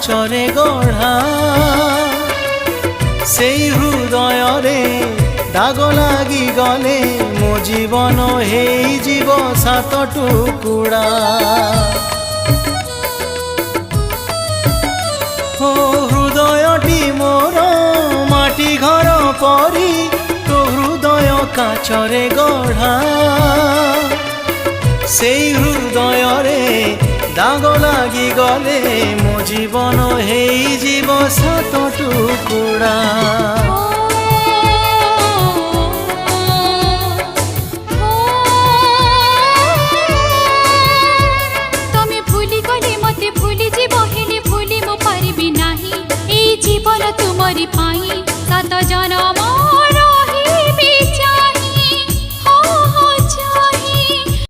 କାଚରେ ଗଢ଼ା ସେଇ ହୃଦୟରେ ଦାଗ ଲାଗିଗଲେ ମୋ ଜୀବନ ହେଇଯିବ ସାତ ଟୁକୁଡ଼ା। ଓ ହୃଦୟଟି ମୋର ମାଟି ଘର ପରି ତୋ ହୃଦୟ କାଚରେ ଗଢ଼ା ସେଇ ହୃଦୟରେ ଦାଗ ଲାଗିଗଲେ ମୋ ଜୀବନ ହେଇଯିବ ସାତ ଟୁକୁଡ଼ା।